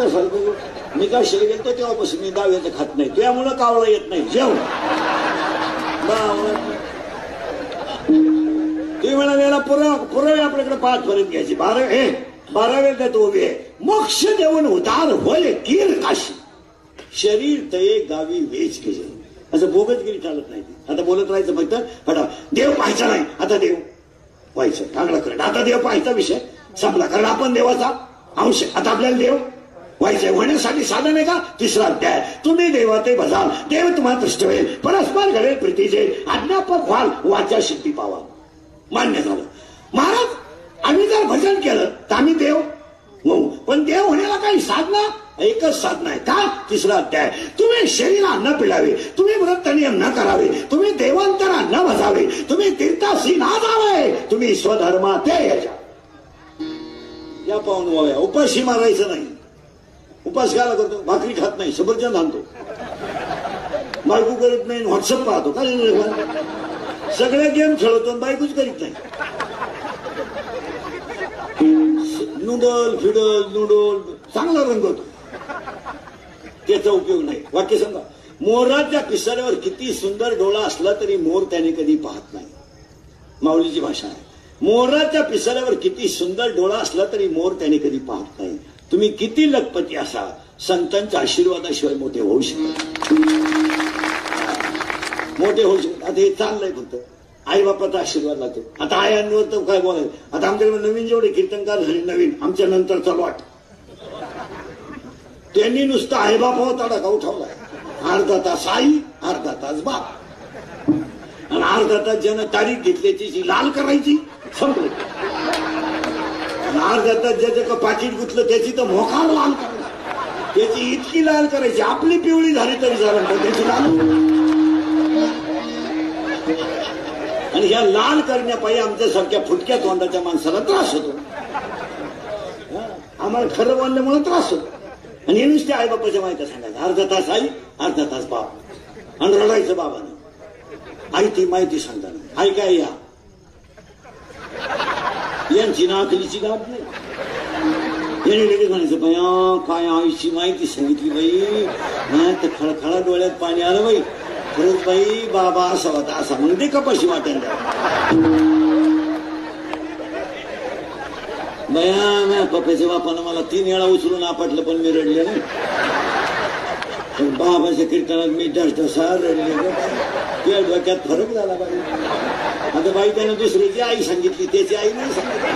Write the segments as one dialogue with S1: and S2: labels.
S1: तर सारखं मी काय शेरी गेलतो तेव्हापासून मी डाव्याचं खात नाही त्यामुळं कावळा येत नाही जेव तुम्ही म्हणाले पुरावे आपल्याकडे 5 पर्यंत घ्यायची 12 तो उभी आहे मोक्ष देऊन उदार होय कीर काशी शरीर तये गावी वेच केले असं बोगसगिरी चालत नाही आता बोलत राहायचं फक्त फटा देव पाहायचा नाही आता देव व्हायचं चांगला करत आता देव पाहायचा विषय संपला कारण आपण देवाचा अंश आता आपल्याला देव व्हायचंय होण्यासाठी साधन आहे का 3रा अध्याय तुम्ही देवाते भजाल देव तुम्हाला दृष्ट होईल परस्पर घडेल प्रीतीचे अज्ञापक व्हाल वाचा सिद्धी पावा मान्य झालं महाराज आम्ही जर भजन केलं तर आम्ही देव होऊ पण देव होण्याला काही साधना एकच साधना आहे का 3रा अध्याय तुम्ही शरीराला न पिळावे तुम्ही व्रत नियम न करावे तुम्ही देवांतरा न भजावे तुम्ही तीर्थासी ना जावे तुम्ही स्वधर्माते या पाहून व्हाव्या उपाशी मारायचं नाही उपास काय करतो भाकरी खात नाही सफरचंद आणतो बायको करीत नाही व्हॉट्सअप पाहतो काय सगळे गेम खेळतो बायकोच करीत नाही नूडल चांगला रंग होतो त्याचा उपयोग नाही वाक्य सांगा मोराच्या पिसाऱ्यावर किती सुंदर डोळा असला तरी मोर त्याने कधी पाहत नाही माऊलीची भाषा आहे मोराच्या पिसाऱ्यावर किती सुंदर डोळा असला तरी मोर त्याने कधी पाहत नाही तुम्ही किती लखपती असा संतांच्या आशीर्वादाशिवाय मोठे होऊ शकत मोठे होऊ शकत आता हे चाललंय फक्त आई बापाचा आशीर्वाद लागतो आता आयांवर तर काय बोलायचं आता आमच्याकडे नवीन जेवढे कीर्तनकार झाले नवीन आमच्या नंतरचा लॉट त्यांनी नुसतं आई बापावर तडाखा उठवलाय अर्धा तास आई अर्धा तास बाप आणि अर्धा तास ज्यानं तारीख घेतली त्याची लाल करायची संपली अर्धा तास ज्याचं पाकिट गुतलं त्याची तर मोकार लाल करायची त्याची इतकी लाल करायची आपली पिवळी झाली तरी झालं पण त्याची लाल आणि ह्या लाल करण्यापायी आमच्यासारख्या फुटक्या तोंडाच्या माणसाला त्रास होतो आम्हाला खरं बोलल्यामुळे त्रास होतो आणि हे नुसते आई बापाच्या माहिती सांगायचं अर्धा तास आई अर्धा तास बाप आणि रडायचं बाबानं आई ती माहिती सांगताना आई काय यांची नाकलीची गाठ नाही याने लगेच म्हणायचं बया काय आईची माहिती सांगितली बाई नाही तर खळखळा डोळ्यात पाणी आलं बाई खरंच बाई बाबा असा होता असा म्हणजे कपाशी वाटायला बया पप्पाच्या बापानं मला 3 वेळा उचलून आपटलं पण मी रडले नाही पण बाबाच्या कीर्तनात मी ढसा रडले त्या डोक्यात फरक झाला बाई आता बाई त्यानं दुसऱ्याची आई सांगितली त्याची आई नाही सांगितली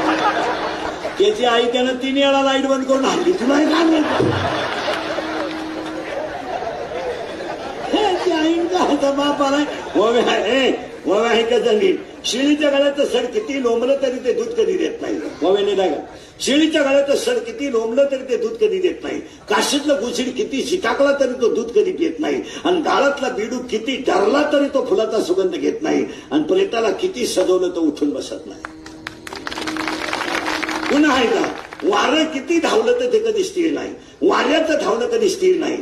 S1: त्याची आई त्यानं 3 वेळा लाईट बंद करून हल्ली तुला काय म्हणतो बापाला वव्या हे का जंगील शिळीच्या गळ्याचं सड किती लोंबलं तरी ते दूध कधी देत नाही वव्याने नाही का शिळीच्या गळ्याचं सड किती लोंबलं तरी ते दूध कधी देत नाही काशीतलं गुसीड किती शिटाकला तरी तो दूध कधी पित नाही आणि गाळातला बिडू किती डरला तरी तो फुलाचा सुगंध घेत नाही आणि प्रेताला किती सजवलं तो उठून बसत नाही पुन्हा आहे का वारं किती धावलं तर ते कधी स्थिर नाही वाऱ्याचं धावणं कधी स्थिर नाही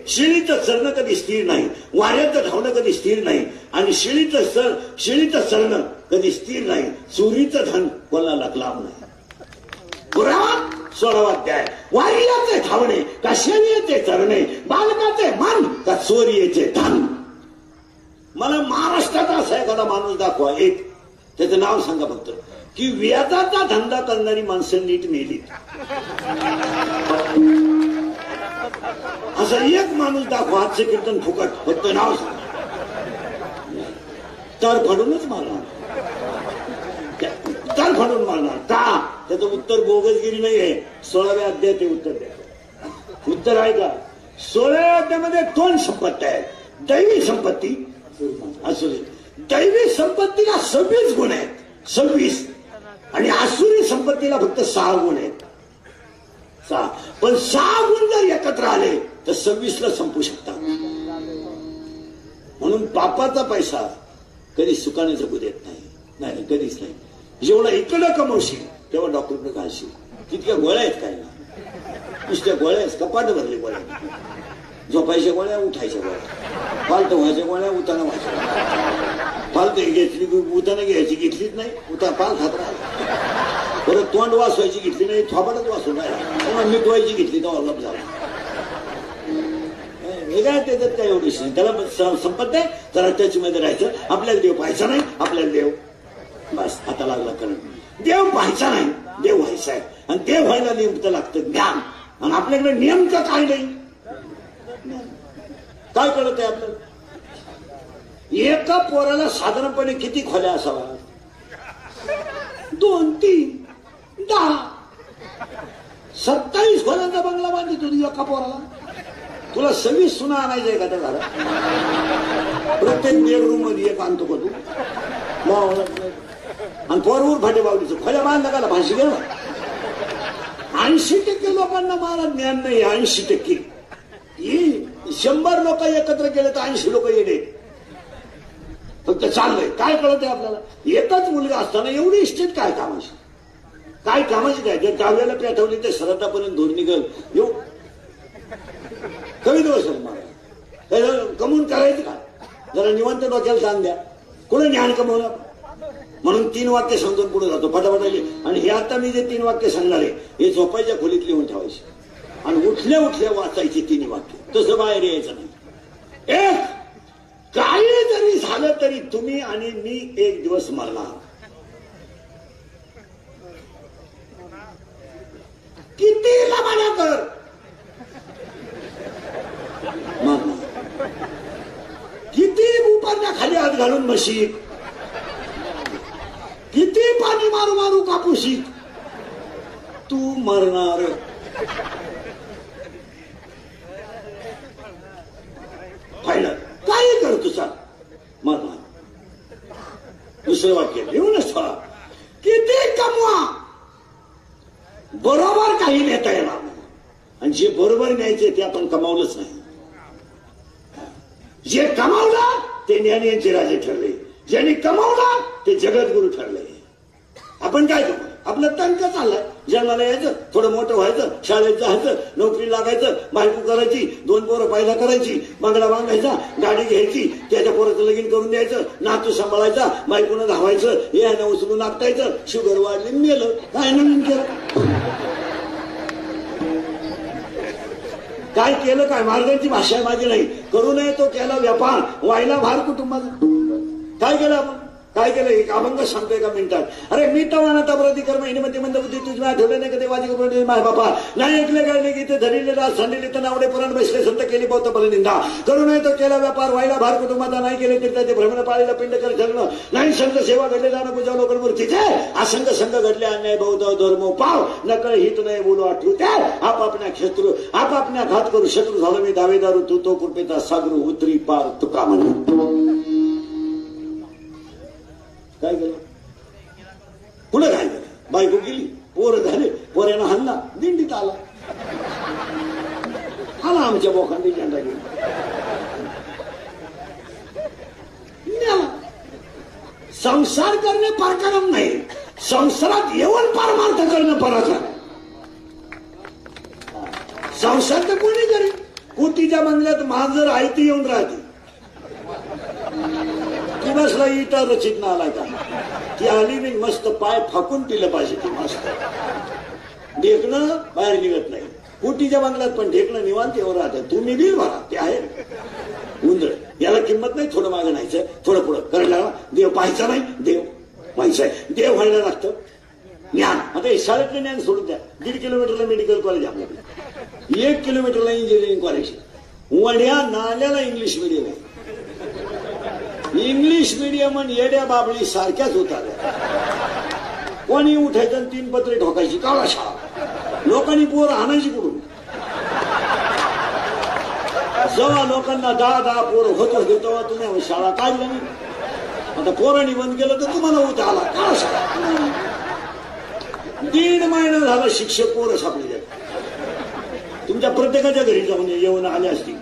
S1: शिळीचं चरणं कधी स्थिर नाही वाऱ्याचं धावणं कधी स्थिर नाही आणि शिळीचं चरणं कधी स्थिर नाही चोरीचं धन कोणाला लाभ नाही पुरावा 16वा अध्याय वाऱ्याचे धावणे का शेळीचे चरणे बालकाचे मन का चोरीचे धन मला महाराष्ट्रात असा एखादा माणूस दाखवा एक त्याचं नाव सांगा फक्त की व्याजाचा धंदा करणारी माणसं नीट मेली असं एक माणूस दाखवा आजचे कीर्तन फुकट फक्त नाव सांग तर फाडूनच मारणार तर फाडून मारणार का त्याचं उत्तर बोगसगिरी नाही आहे 16व्या अध्याय ते उत्तर द्या उत्तर आहे का 16व्या अध्यायामध्ये 2 संपत्ती आहेत दैवी संपत्ती असू दे दैवी संपत्तीला 26 गुण आहेत 26 आणि आसुरी संपत्तीला फक्त 6 गुण आहेत 6 पण 6 गुण जर एकत्र आले तर 26ला संपू शकतात म्हणून पापाचा पैसा कधी सुखाने जगू देत नाही कधीच नाही जेवढा इकडं कमवशील तेव्हा डॉक्टरकडे घालशील तितक्या गोळ्या आहेत काय ना नुसत्या गोळ्या आहेत कपाट भरले गोळ्या झोपायच्या गोळ्या उठायच्या गोळ्या फालतू व्हायच्या गोळ्या उताना व्हायच्या फालतू घेतली उताना घ्यायची घेतलीच नाही उता पाल खात राहिला बरं तोंड वाचवायची घेतली नाही, थोपाटच वाचून राहिला, मिटवायची घेतली तर अवलंब झाला. हे काय त्याच्यात काय एवढी त्याला संपत नाही. तर टचमध्ये राहायचं. आपल्याला देव पाहायचा नाही, आपल्याला देव बस आता लागला करण. देव पाहायचा नाही, देव व्हायचा आहे. आणि देव व्हायला नेमकं लागतं ज्ञान. आणि आपल्याकडे नेमकं काय नाही, काय कळत आहे आपल्याला. एका पोराला साधारणपणे किती खोल्या असावा? 2, 3, 10, 27 खोल्यांचा बंगला बांधली तुझी एका पोराला. तुला 26 सुना आणायचंय का त्या घरात? प्रत्येक बेडरूम मध्ये एक आणतो का तू? आणि पोरवर फाटे बावलीचं खोल्या बांधला का भाषी गेला. 80% लोकांना मला ज्ञान नाही. 80%. 100 लोक एकत्र केले तर 80 लोक येणे. फक्त चाललंय. काय कळत आहे आपल्याला? एकच मुलगा असताना एवढी इस्टेट काय कामाची? काय कामाची काय? जर काव्याला पेटवली तर श्रद्धापर्यंत धूर निघल. येऊ कमी दिवस मला कमवून करायचं का? जरा निवांत डोक्याला ताण द्या. कुठे ज्ञान कमवलं? म्हणून 3 वाक्य समजून पुढे जातो पटापटाले. आणि हे आता मी जे 3 वाक्य सांगणार आहे हे झोपायच्या खोलीत लिहून ठेवायचे आणि उठल्या उठल्या वाचायची 3 वाक्य. तसं बाहेर यायचं नाही. एक काही जरी झालं तरी तुम्ही आणि मी एक दिवस मरणार. किती लमाण्या कर मरणार. किती उपारण्या खाली हात घालून म्हशी, किती पाणी मारू मारू कापूशी, तू मरणार. फायनल काही कर तुझा मरणार. दुसरं वाक्य लिहूनच ठेवा. किती कमवा बरोबर काही नेता येणार नाही. आणि जे बरोबर न्यायचे ते आपण कमावलंच नाही. जे कमावलं ते ज्ञानीयांचे राजे ठरले. ज्यांनी कमावलं ते जगद्गुरु ठरले. आपण काय करू? आपलं तंक चाललाय. जन्माला यायचं, थोडं मोठं व्हायचं, शाळेत जायचं, नोकरी लागायचं, बायको करायची, 2 पोरं पैदा करायची, बांगडा बांधायचा, गाडी घ्यायची, त्याच्या पोराचं लगीन करून द्यायचं, नातू सांभाळायचा, बायकोनं धावायचं, यानं उचलून आपटायचं, शुगर वाढली मेलं. काय नवीन केलं? काय केलं? काय मार्गांची भाषा माझी नाही. करू नये तो केला व्यापार, व्हायला भार कुटुंबाचा. काय केलं आपण? काय केलं? एक अभंग सांगतो एका मिनिटात. अरे मी तवाना तब्रती कर्म हिनमती मंदबुद्धी तुझ्या आठवले नाही कधी वाजी कपडे माय बापा नाही ऐकले गायले गीते धरिले राज संडिले तर नावडे पुराण बसले संत केली बहुत बल निंदा. करू नये तो केला व्यापार, व्हायला भार कुटुंबाचा. नाही केले तीर्थाचे भ्रमण पाळीला पिंड कर जगणं. नाही संत सेवा घडले जाणं पूजा लोकल मूर्तीचे. असंग संघ घडले अन्याय बौद्ध धर्म पाव नकळ हित नाही बोलू आठवू त्या. आपापल्या शत्रू आपापल्या घात करू शत्रू झालो मी दावेदारू तू तो कृपेचा सागरू उतरी पार तुका म्हणून. काय केलं? पुढे काय केलं? बायको गेली, पोरं झाले, पोऱ्यानं हल्ला, दिंडीत आला आमच्या बोखांडी झेंडा घेऊन. संसार करणे पराक्रम नाही, संसारात येऊन परमार्थ करणं पराक्रम. संसार तर कोणी करेल? कुटीच्या बंगल्यात मांजर आयती येऊन राहते. ती बसला इटा रचित ना आलाय का? ती आली नाही, मस्त पाय फाकून पिलं पाहिजे. ती मस्त ढेकणं बाहेर निघत नाही. कुटीच्या बंगल्यात पण ढेकणं निवांत येऊन राहते. तुम्ही बिल भरा, ते आहे उंदळ. याला किंमत नाही. थोडं मागं न्यायचं, थोडं पुढं करायला. देव पाहायचा नाही, देव व्हायचंय. देव व्हायला लागतं ज्ञान. आता हे शाळेतलं ज्ञान सोडून द्या. 1.5 किलोमीटरला मेडिकल कॉलेज आपल्याकडे, 1 किलोमीटरला इंजिनिअरिंग कॉलेज, वड्या नाल्याला इंग्लिश मिडियम आहे. इंग्लिश मिडियम आणि येड्या बाबळी सारख्याच होतात. कोणी उठायचं 3 पत्रे ठोकायची. काळा शाळा. लोकांनी पोरं आणायची कुठून? जेव्हा लोकांना 10 पोरं होत होते तेव्हा तुम्ही शाळा काढल्या नाही. आता पोरांनी बंद केलं तर तुम्हाला उठा आला. काळा शाळा. 1.5 महिना झाला शिक्षक पोरं सापडले. तुमच्या प्रत्येकाच्या घरी जाऊन येऊन आले असतील.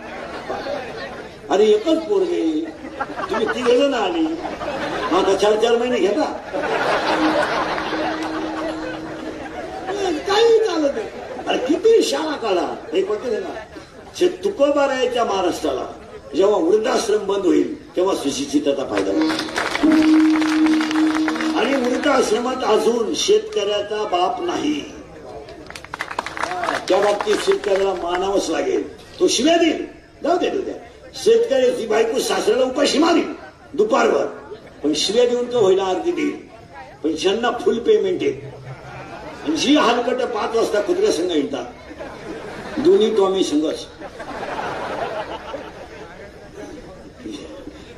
S1: अरे एकच पोरगे, तुम्ही 3 जण आली, आता 4-4 महिने घेता. काही चालत नाही. अरे किती शाळा काढा. एक वाटत ना, तुकोबारायच्या महाराष्ट्राला जेव्हा वृद्धाश्रम बंद होईल तेव्हा सुशिक्षितता फायदा होईल. आणि वृद्धाश्रमात अजून शेतकऱ्याचा बाप नाही. त्या बाबतीत शेतकऱ्याला मानावंच लागेल. तो शिव्या देईल, जाऊ द्या. शेतकऱ्याची बायको सासऱ्याला उपाशी मारील दुपारभर, पण शिव्या देऊन तो होईना अर्धी देईल. पण ज्यांना फुल पेमेंट आहे, जी हलकट 5 वाजता कुत्र्या संघ येतात, दोन्ही तो आम्ही संघच.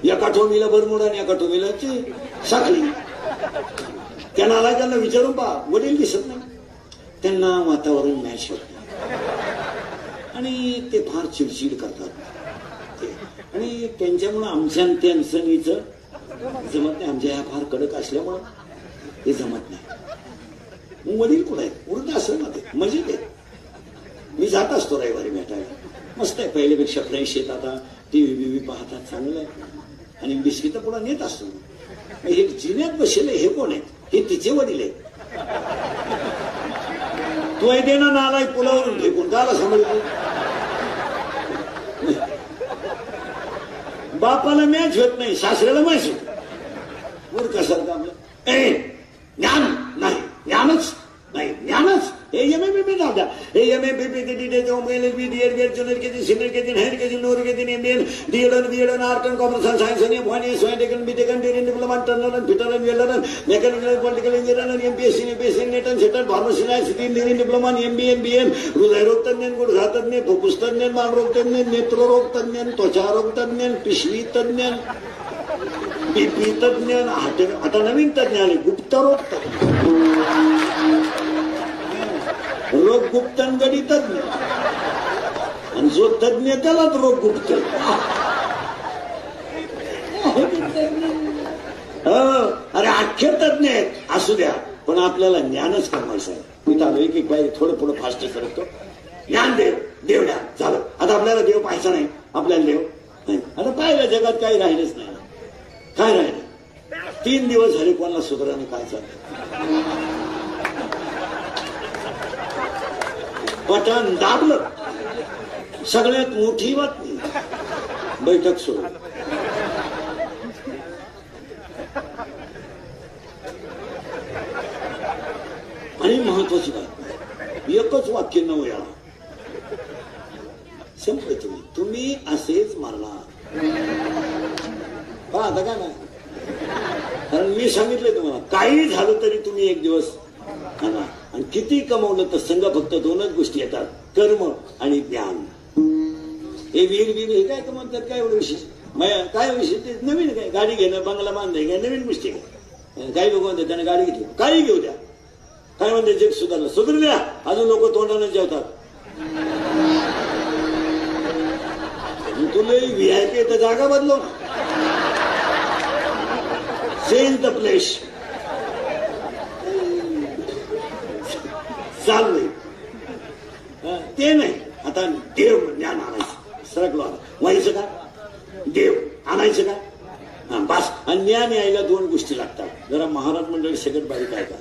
S1: एका टोमीला बरमुडा आणि एका टोमीला साखळी. त्यांना विचारून पहा, वडील दिसत नाही, त्यांना वातावरण मॅच होत नाही आणि ते फार चिडचिड करतात. आणि त्यांच्यामुळं आमच्या त्यांचं जमत नाही. आमच्या ह्या फार कडक असल्यामुळं ते जमत नाही. वडील कुठं आहेत? वृद्धाश्रमात आहेत, मजेत आहेत. मी जात असतो रविवारी भेटायला. मस्त आहे, पहिल्यापेक्षा फ्रेश येत. आता टीव्ही पाहतात, चांगलं आहे. आणि बिस्किट पुढे नेत असतो. हे जिन्यात बसले हे कोण आहे? हे तिचे वडील आहेत. तो देणं नाला पुलावरून फेकून काला समजलं. बापाला मॅच होत नाही, सासऱ्याला मॅच होत. मूर्खासारखं आपलं ज्ञान नाही, ज्ञानच नाही, ज्ञानच. हे एमए जाऊ द्या. हे MA DEd art and commerce and science आणि बीटेकन diploma turner fitter welder mechanical political engineer MPSC NET and सेटल फार्मसी इंजिनिअरिंग डिप्लोमा MBA हृदयरोग तज्ञ गुडघा तज्ञ फुफ्फुस तज्ञ मानरोग तज्ञ नेत्ररोग तज्ञ त्वचारोग तज्ञ पिशवी तज्ञ BP तज्ञ आता नवीन तज्ञ आले गुप्तरोग तज्ञ रोग गुप्तन गडी तज्ञ आणि जो तज्ञ त्यालाच रोग गुप्त. अरे अख्खे तज्ञ आहेत, असू द्या, पण आपल्याला ज्ञानच कमायचं आहे. मी चालू एक बाहेर थोडं पुढं फास्ट सरकतो. ज्ञान देव द्या झालं. आता आपल्याला देव पाहायचा नाही, आपल्याला देव नाही. आता पाहिलं जगात काही राहिलंच नाही. काय राहिलं? 3 दिवस झाले कोणाला सुधाराने काय चाललं. बटन दाबलं, सगळ्यात मोठी बातमी, बैठक सुरू. आणि महत्वाची बातमी, एकच वाक्य 9 वेळा संपलं. तुम्ही असेच मारणार. आता काय नाही, कारण मी सांगितलंय तुम्हाला, काही झालं तरी तुम्ही एक दिवस आणा. आणि किती कमवलं तर संघ फक्त 2च गोष्टी येतात, कर्म आणि ज्ञान. हे वीर हे काय कमवतात? काय एवढं विशेष? काय विशेष? ते नवीन काय, गाडी घेणं, बंगला बांधणं, काय नवीन गोष्टी काय? काही लोक म्हणतात त्याने गाडी घेतली, काही घेऊ द्या. काय म्हणते जग सुधारलं, सुधरू द्या. अजून लोक तोंडाने जेवतात. तुला VIP तर जागा बदलो ना. Change the place. चाललंय ते नाही. आता देव ज्ञान आणायचं, सरकलो व्हायचं का? देव आणायचं का? बस. आणि ज्ञान यायला 2 गोष्टी लागतात. जरा महाराज मंडळी सगळ्यात बारीक आहे का?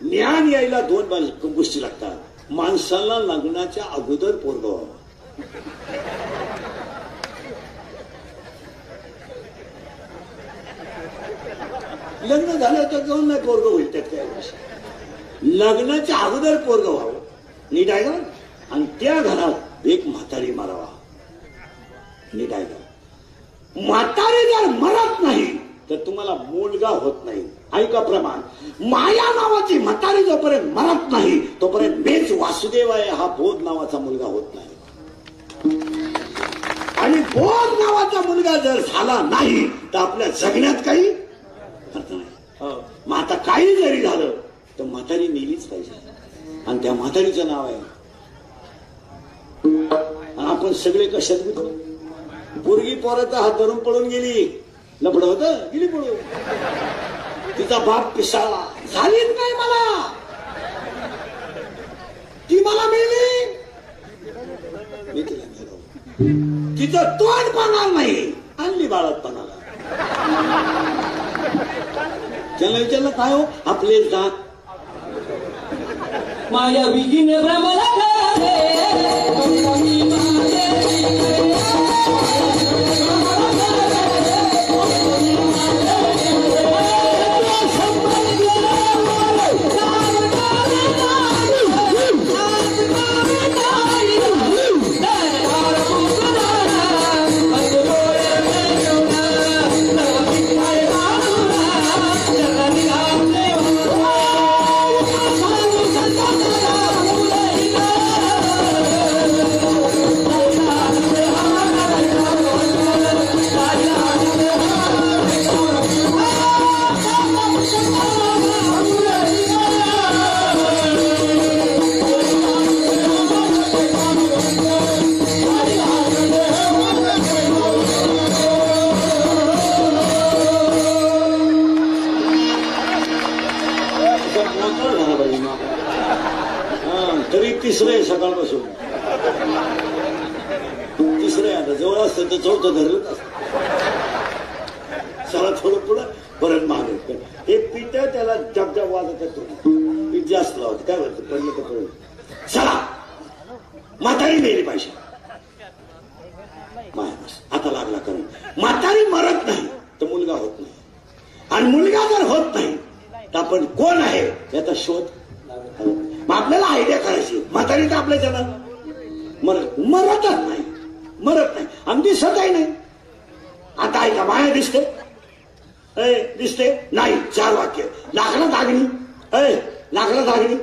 S1: ज्ञान यायला 2 गोष्टी लागतात. माणसाला लग्नाच्या अगोदर पोरगं व्हावं. लग्न झालं तर जाऊन नाही पोरगं होईल, त्यात काय गोष्ट. लग्नाच्या अगोदर पोरगं व्हावं, नीट आहे का? आणि त्या घरात एक म्हातारी मारावा, नीट आहे का? म्हातारी जर मरत नाही तर तुम्हाला मुलगा होत नाही. ऐका प्रमाण, माया नावाची म्हातारी जोपर्यंत मरत नाही तोपर्यंत मेच वासुदेव आहे हा बोध नावाचा मुलगा होत नाही. आणि बोध नावाचा मुलगा जर झाला नाही तर आपल्या जगण्यात काही अर्थ नाही. मग आता काही जरी झालं तर म्हातारी नेलीच पाहिजे. आणि त्या म्हातारीचं नाव आहे, आपण सगळे कशात गुंतलो. पोरगी पोराचा हात धरून पळून गेली, लफड होतं, गेली पळून. तिचा बाप पिसाळला, झालीच नाही मला, ती मला मिळली, मी तिला मिळवलं. तिचं तोंड पाहणार नाही, आणली बाळात पणाला. त्याला विचारलं काय हो? आपले जात
S2: माया विघ्न भ्रमला
S1: तिसरं आहे सकाळपासून. तिसरं आहे आता जवळ असतं तर चौथं धरलंच असतं. चला थोडं पुढं परत मागे हे पीठ त्याला जबजब वाजत येतो. पीठ जास्त लावत काय होतं पडलं तर पडलं. चला म्हातारी मेली पाहिजे. आता लागला करून म्हातारी मरत नाही तर मुलगा होत नाही आणि मुलगा जर होत नाही तर आपण कोण आहे याचा शोध. मग आपल्याला आयडिया करायची. म्हातारी तर आपल्या जनात मरतच नाही आणि दिसतही नाही. आता ऐका माया दिसते दिसते नाही. 4 वाक्य. लाकडा दागणी लाकडा दागणी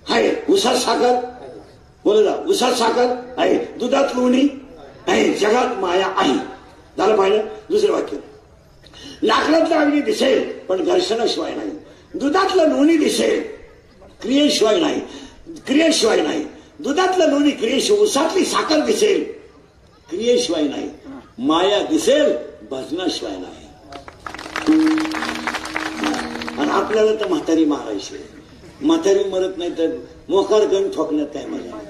S1: आहे. उसात साखर बोला उसात साखर आहे. दुधात लोणी आहे. जगात माया आहे. झालं पाहिलं. दुसरं वाक्य. लाकडातलं अग्नी दिसेल पण घर्षणाशिवाय नाही. दुधातलं लोणी दिसेल क्रियेशिवाय नाही. दुधातलं लोणी क्रियेशिवाय. उसातली साखर दिसेल क्रियेशिवाय नाही. माया दिसेल भजनाशिवाय नाही. आणि आपल्याला तर म्हातारी मारायची. म्हातारी मरत नाही तर मोकार गण ठोकण्यात काय मजा नाही.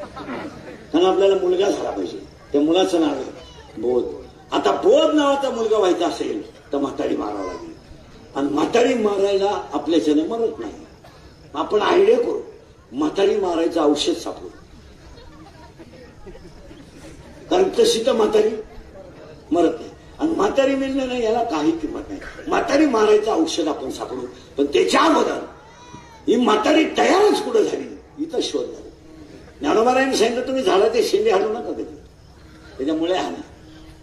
S1: कारण आपल्याला मुलगा झाला पाहिजे. त्या मुलाचं नाव आहे बोध. आता बोध नावाचा मुलगा व्हायचा असेल तर म्हातारी मारावं लागेल. आणि म्हातारी मारायला आपल्याच्याने मरत नाही. आपण आयडिया करू. म्हातारी मारायचं औषध सापडू. कारण तशी तर म्हातारी मरत नाही. आणि म्हातारी मिळणं नाही याला काही किंमत नाही. म्हातारी मारायचं औषध आपण सापडू. पण त्याच्या अगोदर ही म्हातारी तयारच कुठं झाली इथं शोध झाला. ज्ञानोबारायांनी सांगितलं तुम्ही झाडाचे शेंडे हाणू नका कधी. त्याच्यामुळे हाना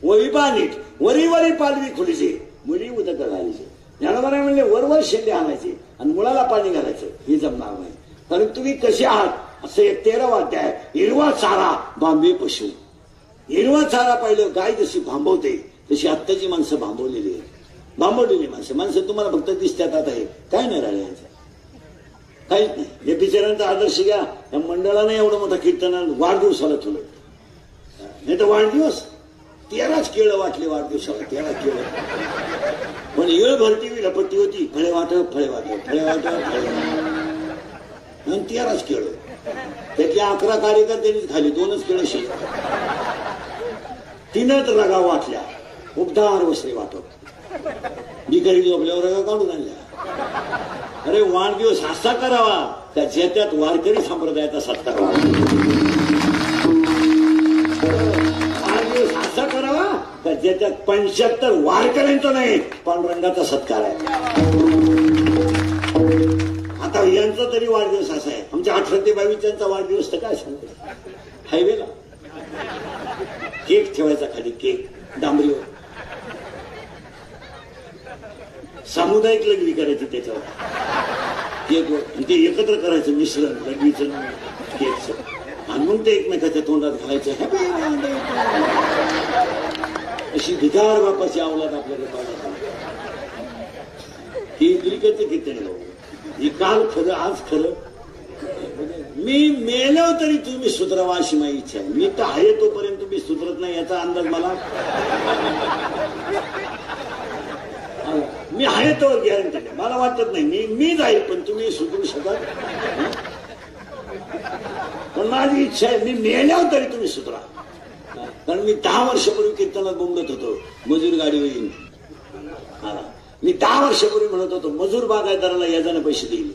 S1: वरी पा नीट वरी पालवी खुलीचे मुली उदक घालायचे. ज्ञानोबाराय म्हणले वर शेंडे आणायचे आणि मुळाला पाणी घालायचं. हे जमणार नाही. कारण तुम्ही कसे आहात असं 13 वाक्य आहे. हिरवा चारा बांबे पशु. हिरवा चारा पाहिलं गाय जशी भांबवते तशी आत्ताची माणसं भांबवलेली आहे. भांबवलेली माणसं तुम्हाला फक्त दिसतात. आता हे काय नाही राहिलं यांचं काहीच नाही. हे बिचाऱ्यांचा आदर्श घ्या. या मंडळाने एवढं मोठा कीर्तन वाढदिवसाला ठेवलं. नाही तर वाढदिवस 13च केळं वाटले वाढदिवसाला. 13 केळं. पण येळ भरती लपट्टी होती. फळे वाट आणि 13च केळं. त्यातल्या 11 कार्यकर्त्यांनीच खाली 2च केळं शिल्लक. 3च रगा वाटल्या. उबदार वसरे वाटत. बिकारी झोपल्यावर रगा काढून आणल्या. अरे वाढदिवस असा करावा त्या ज्याच्यात वारकरी संप्रदायाचा सत्कार व्हावा. वाढदिवस असा करावा त्या ज्याच्यात 75 वारकऱ्यांचा नाही पांडुरंगाचा सत्कार आहे. आता यांचा तरी वाढदिवस असा आहे. आमच्या 18 ते 22 वाढदिवस तर काय सांगतो. हायवेला केक ठेवायचा खाली. केक डांबरीवर. सामुदायिक लग्नी करायची त्याच्यावर केकवर. आणि ते एकत्र करायचं मिश्रण लग्नीचं केकचं. आणि मग ते एकमेकाच्या तोंडात घालायचं. अशी भिकार बापाची अवलाद आपल्याकडे पाहिजे. ही इंद्रिकचं कीर्तन भाऊ. ही काल खरं आज खरं. मी मेलो तरी तुम्ही सुधरावा अशी माझी इच्छा आहे. मी तर आहे तोपर्यंत तुम्ही सुधरत नाही याचा अंदाज मला. मी आहे तोवर गॅरंटी नाही. मला वाटत नाही मी जाईल पण तुम्ही सुधरू शकाल. पण माझी इच्छा आहे मी मेल्यावर तरी तुम्ही सुधरा. कारण मी 10 वर्षापूर्वी कीर्तनात बोंबलत होतो मजूर गाडी होईल. मी 10 वर्षापूर्वी म्हणत होतो मजूर बागायतदाराला याजाने पैसे देईल.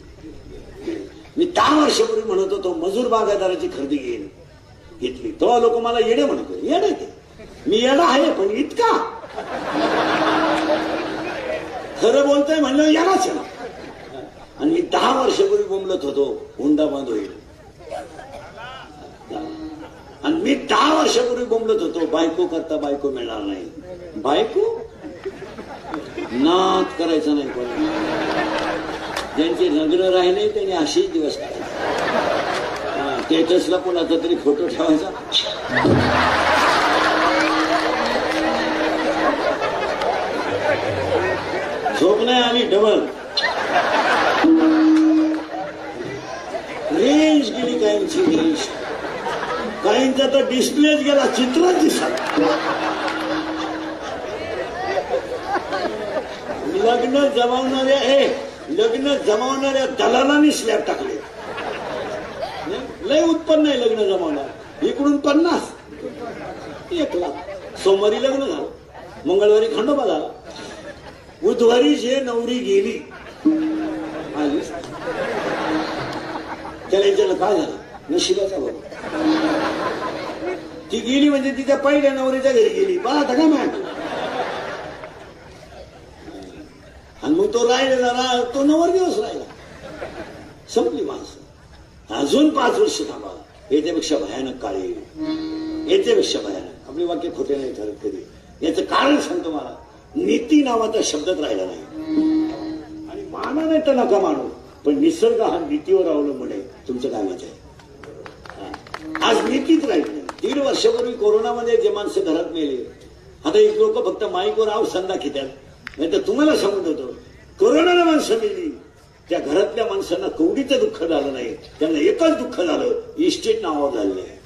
S1: मी 10 वर्षापूर्वी म्हणत होतो मजूर बागायतदाराची खरेदी घेतली. तेव्हा लोक मला येडे म्हणत होते. येडे ते मी येडा आहे पण इतका खरं बोलतोय म्हणलं यालाच येणार. आणि मी 10 वर्षापूर्वी बोंबलत होतो हुंडा बंद होईल. आणि मी 10 वर्षापूर्वी बोंबलत होतो बायको करता बायको मिळणार नाही. बायको नाद करायचं नाही. कोणी ज्यांचे लग्न राहिले त्यांनी असेच दिवस काढायचे. स्टेटसला कोणाचा तरी फोटो ठेवायचा. झोप नाही आली डबल. रेंज गेली काहींची. रेंज काहींचा तर डिस्प्लेच गेला. चित्रच दिसत. लग्न जमावणाऱ्या दलालांनी स्लॅब टाकले. लय उत्पन्न आहे लग्न जमवणार. इकडून 50, 1,00,000. सोमवारी लग्न झालं, मंगळवारी खंडोबा झाला, बुधवारी जे नवरी गेली आलीच. त्याला विचारलं काय झालं, नशिबाचा बाबा. ती गेली म्हणजे तिच्या पहिल्या नवरीच्या घरी गेली. पाहता का मॅम. आणि मग तो राहिला, तो नवरदेवच राहिला. संपली माणसं. अजून 5 वर्ष थांबा, याच्यापेक्षा भयानक काळ येईल, याच्यापेक्षा भयानक. आपले वाक्य खोटे नाही ठरत कधी. याचं कारण सांगतो मला, नीती नावाचा शब्दच राहिला नाही. आणि माना नाही तर नका मानू, पण निसर्ग हा नीतीवर अवलंबून आहे. तुमचं काय मत आहे? आज नीतीच राहील नाही. 3 वर्षापूर्वी कोरोनामध्ये जे माणसं घरात मेले, आता एक लोक फक्त माईकवर आव संदा घेतात. नाही तर तुम्हाला सांगत होतो, कोरोनाला माणसं मेली, त्या घरातल्या माणसांना कवडीचं दुःख झालं नाही, त्यांना एकच दुःख झालं, इस्टेट नावावर झालेलं आहे.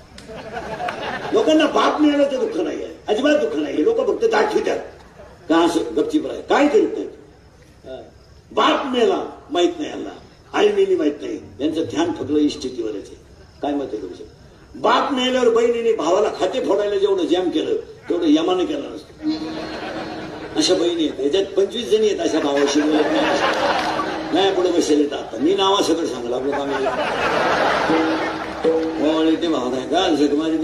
S1: लोकांना बाप मिळाल्याचं दुःख नाही आहे, अजिबात दुःख नाही. लोक फक्त दाखवितात का असं गपचीप राहील, काय करीत नाही. बाप मेला माहित नाही यांना, आई मेली माहित नाही, यांचं ध्यान फक्त इस्टेटीवरच आहे. काय मत आहे तुमचं? बाप मेल्यावर बहिणीने भावाला खाते फोडायला जेवढं जॅम केलं तेवढं यमाने केलं नसतं. अशा बहिणी आहेत, याच्यात 25 जणी आहेत अशा भावाशी नाही पुढे बसेल येतात. आता मी नावासकट सांगलं आपलं काम ते भाव काय का झगमारी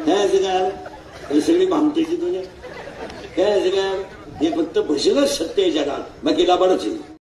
S1: काय सगळी भामटेची तुझ्या काय हे फक्त भजनच सत्य आहे जगात, बाकी लाभाडच आहे.